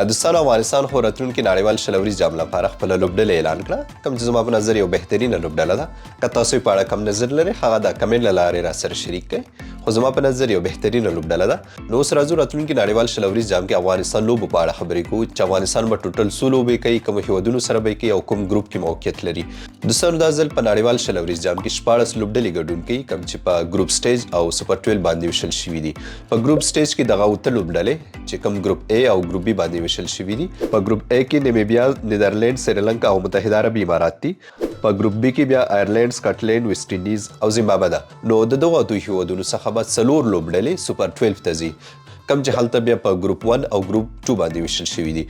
دوستانو افغانستان خو راتلونکي نړیوال شلوريز جام لپاره خپل لوبډله اعلان کړه، کوم چې زما په نظر یو بهترینه لوبډله ده. که تاسو په اړه کوم نظر لرئ هغه د کمنټ له لارې را سره شریک کړئ. خو زما په نظر یو بهترینه لوبډله ده. نو اوس راځو راتلونکي نړیوال شلوريز جام کې افغانستان لوبو په اړه خبرې کوو چې افغانستان به ټوټل څو لوبې کوي، کوم هیوادونو سره به کوي او کوم ګروپ کې موقعیت لري. دوستانو دا ځل په نړیوال شلوريز جام کې 14 لوبډلې ګډون کوي، کوم چې په ګروپ سټیج او سوپر 12 باندې وشل شوي دي. په ګروپ سټیج کې دغه 8 لوبډلې چې کوم ګروپ A او ګروپ B باندې وشل شوي دي. په ګروپ A کې نیمیبیا، نیدرلند، سریلانکا او متحده عرب امارات دي. په ګروپ B کې بیا آیرلند، سکاټلند، ویسټ انډیز او زیمبابوه ده. نو د دغه دوه هیوادونو څخه به 4 لوبډلې سوپر 12 ته ځي، کم چې هلته بیا په ګروپ 1 او ګروپ 2 باندې ویشل شوي دي.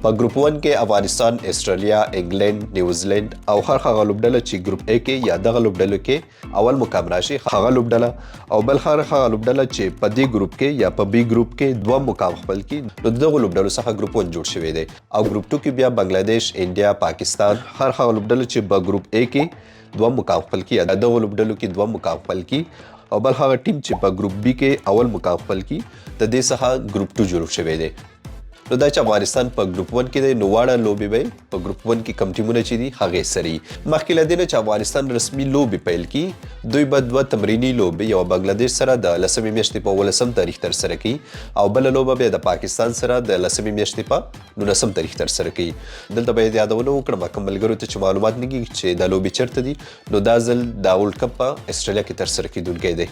په ګروپ 1 کې افغانستان، استرالیا، انګلند، نیوزیلند او هغه لوبډله چې ګروپ A کې یا دغه لوبډلو کې اول مقام راشي هغه لوبډله، او بل هغه لوبډله چې په دې ګروپ کې یا په B ګروپ کې دوه مقام خپل کړي. نو دغه لوبډلو څخه ګروپ 1 جوړ شوی دی، او ګروپ 2 کې بیا بنگلاديش، انډیا، پاکستان، هغه لوبډله چې په ګروپ A کې دوه مقام خپل کړي یا دغه لوبډلو کې دوه مقام خپل کړي، او بل هغه ټیم چې په ګروپ B کې اول مقام خپل کړي د دې څخه ګروپ 2 جوړ شوی دی. نو دا چې افغانستان په ګروپ 1 کې دی، نو واړه لوبې به په ګروپ 1 کې کم ټیمونه چې دي هغې سره وي. مخکې له دې نه چې افغانستان رسمي لوبې پیل کړي، دوی به 2 تمریني لوبې، یوه بنګلاديش سره د 10مې میاشتې په 18 تاریخ ترسره کوي، او بله لوبه بیا د پاکستان سره د 10مې میاشتې په 19 تاریخ ترسره کوي. دلته باید یادونه وکړم کوم ملګرو ته چې معلومات نه کېږي چې دا لوبې چېرته دي، نو دا ځل دا ورلډ کپ په استرالیا کې ترسره کېدونکی دی.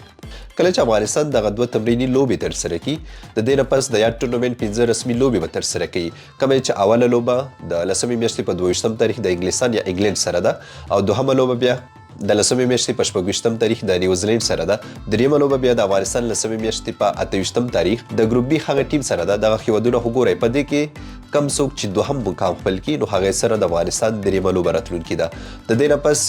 کله چې افغانستان دغه 2 تمریني لوبې ترسره کړي، د دې نه پس د یاد ټورنمنټ 15 رسمي لوبې به ترسره کوي، کومه چې اوله لوبه د 10مې میاشتې په 22 تاریخ د انګلستان یا انګلند سره ده، او دوهمه لوبه بیا د 10مې میاشتې په 26 تاریخ د نیوزیلند سره ده. دریمه لوبه بیا د افغانستان 10مې میاشتې په 28 تاریخ د ګروپ B هغه ټیم سره ده. دغه هیوادونه وګورئ، په دې کې کم څوک چې دوهم مقام خپل کړي، نو هغې سره د افغانستان دریمه لوبه راتلونکې ده. د دې نه پس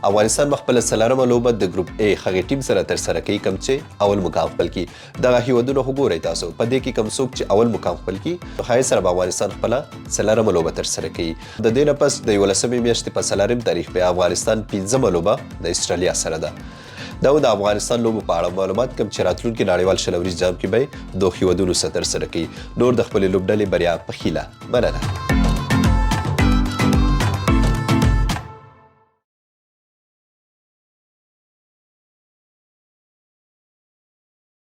افغانستان به خپله 4مه لوبه د ګروپ A هغې ټیم سره ترسره کوي، کوم چې اول مقام خپل کړي. دغه هیوادونه وګورئ تاسو، په دې کې کم څوک چې اول مقام خپل کړي، نو هغې سره به افغانستان خپله 4مه لوبه ترسره کوي. د دې نه پس د 11مې میاشتې په 4 تاریخ بیا افغانستان 5مه لوبه د استرالیا سره ده. دا د افغانستان لوبو په اړه معلومات، کوم چې راتلونکي نړیوال شلوريز جام کې به دوه هیوادونو سره ترسره کوي. نور د خپلې لوبډلې بریا په هیله. مننه.